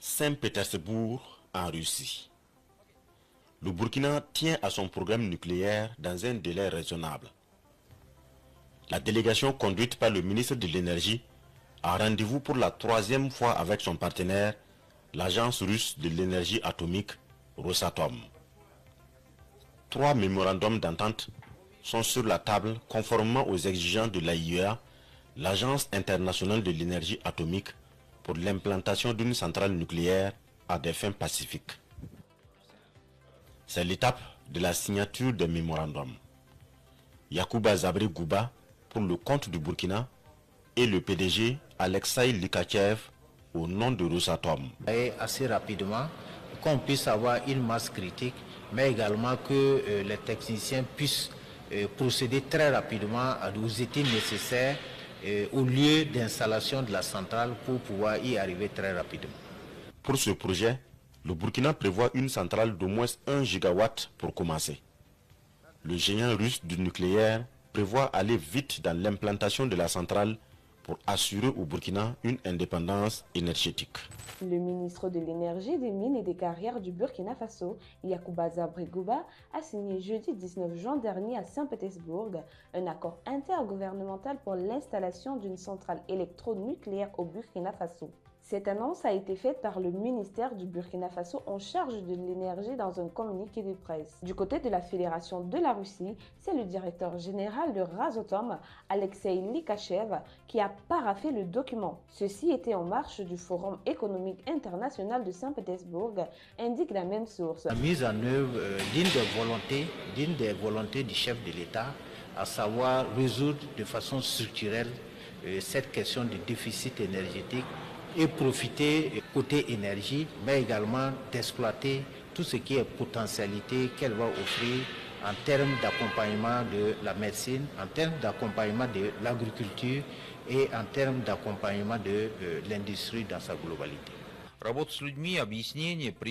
Saint-Pétersbourg, en Russie. Le Burkina tient à son programme nucléaire dans un délai raisonnable. La délégation conduite par le ministre de l'Énergie a rendez-vous pour la 3e fois avec son partenaire, l'agence russe de l'énergie atomique Rosatom. 3 mémorandums d'entente sont sur la table conformément aux exigences de l'AIEA, l'Agence internationale de l'énergie atomique, pour l'implantation d'une centrale nucléaire à des fins pacifiques. C'est l'étape de la signature des mémorandums. Yacouba Zabri Gouba pour le compte du Burkina et le PDG Alexei Likachev au nom de Rosatom. Et assez rapidement, qu'on puisse avoir une masse critique, mais également que les techniciens puissent procéder très rapidement aux études nécessaires au lieu d'installation de la centrale pour pouvoir y arriver très rapidement. Pour ce projet, le Burkina prévoit une centrale d'au moins 1 gigawatt pour commencer. Le géant russe du nucléaire prévoit aller vite dans l'implantation de la centrale pour assurer au Burkina une indépendance énergétique. Le ministre de l'Énergie, des Mines et des Carrières du Burkina Faso, Yacouba Zabri Gouba, a signé jeudi 19 juin dernier à Saint-Pétersbourg un accord intergouvernemental pour l'installation d'une centrale électronucléaire au Burkina Faso. Cette annonce a été faite par le ministère du Burkina Faso en charge de l'énergie dans un communiqué de presse. Du côté de la Fédération de la Russie, c'est le directeur général de Rosatom, Alexei Likachev, qui a paraphé le document. Ceci était en marche du Forum économique international de Saint-Pétersbourg, indique la même source. La mise en œuvre d'une des volontés du chef de l'État, à savoir résoudre de façon structurelle cette question du déficit énergétique et profiter côté énergie, mais également d'exploiter tout ce qui est potentialité qu'elle va offrir en termes d'accompagnement de la médecine, en termes d'accompagnement de l'agriculture et en termes d'accompagnement de l'industrie dans sa globalité.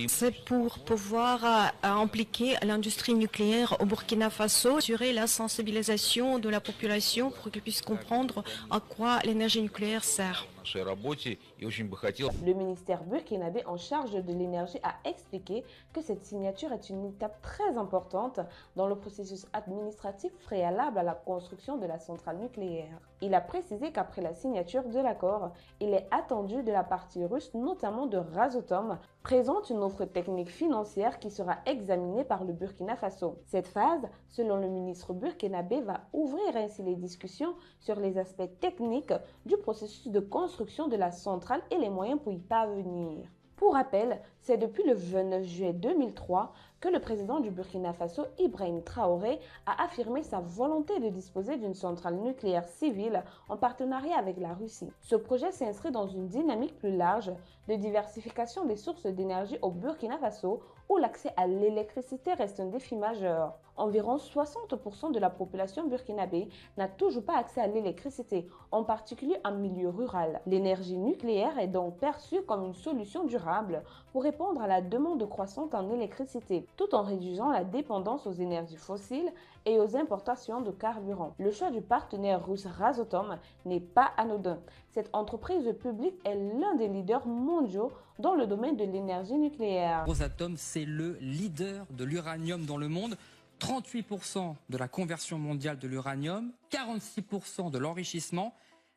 C'est pour pouvoir impliquer l'industrie nucléaire au Burkina Faso, assurer la sensibilisation de la population pour qu'elle puisse comprendre à quoi l'énergie nucléaire sert. Le ministère burkinabé en charge de l'énergie a expliqué que cette signature est une étape très importante dans le processus administratif préalable à la construction de la centrale nucléaire. Il a précisé qu'après la signature de l'accord, il est attendu de la partie russe, notamment de Rosatom, présente une offre technique financière qui sera examinée par le Burkina Faso. Cette phase, selon le ministre burkinabé, va ouvrir ainsi les discussions sur les aspects techniques du processus de construction de la centrale et les moyens pour y parvenir. Pour rappel, c'est depuis le 29 juillet 2003 que le président du Burkina Faso, Ibrahim Traoré, a affirmé sa volonté de disposer d'une centrale nucléaire civile en partenariat avec la Russie. Ce projet s'inscrit dans une dynamique plus large de diversification des sources d'énergie au Burkina Faso, où l'accès à l'électricité reste un défi majeur. Environ 60% de la population burkinabé n'a toujours pas accès à l'électricité, en particulier en milieu rural. L'énergie nucléaire est donc perçue comme une solution durable pour répondre à la demande croissante en électricité, tout en réduisant la dépendance aux énergies fossiles et aux importations de carburant. Le choix du partenaire russe Rosatom n'est pas anodin. Cette entreprise publique est l'un des leaders mondiaux dans le domaine de l'énergie nucléaire. Rosatom, c'est le leader de l'uranium dans le monde. 38% de la conversion mondiale de l'uranium, 46% de l'enrichissement.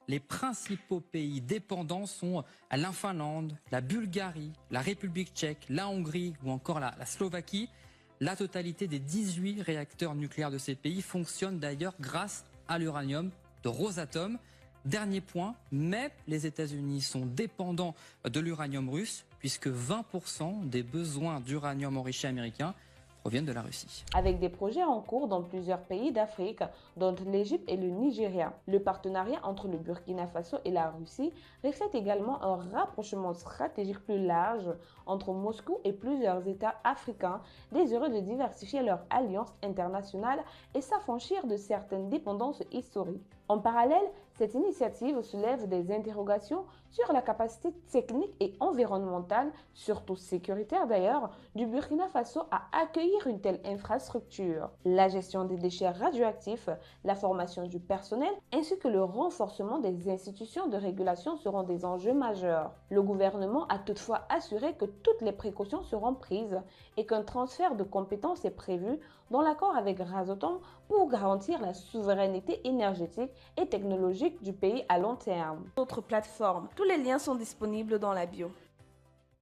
Les principaux pays dépendants sont la Finlande, la Bulgarie, la République tchèque, la Hongrie ou encore la Slovaquie. La totalité des 18 réacteurs nucléaires de ces pays fonctionnent d'ailleurs grâce à l'uranium de Rosatom. Dernier point, mais les États-Unis sont dépendants de l'uranium russe puisque 20% des besoins d'uranium enrichi américain proviennent de la Russie. Avec des projets en cours dans plusieurs pays d'Afrique, dont l'Égypte et le Nigeria. Le partenariat entre le Burkina Faso et la Russie reflète également un rapprochement stratégique plus large entre Moscou et plusieurs États africains désireux de diversifier leur alliance internationale et s'affranchir de certaines dépendances historiques. En parallèle, Cette initiative soulève des interrogations sur la capacité technique et environnementale, surtout sécuritaire d'ailleurs, du Burkina Faso à accueillir une telle infrastructure. La gestion des déchets radioactifs, la formation du personnel ainsi que le renforcement des institutions de régulation seront des enjeux majeurs. Le gouvernement a toutefois assuré que toutes les précautions seront prises et qu'un transfert de compétences est prévu dans l'accord avec Rasotom pour garantir la souveraineté énergétique et technologique du pays à long terme. Autre plateforme, tous les liens sont disponibles dans la bio.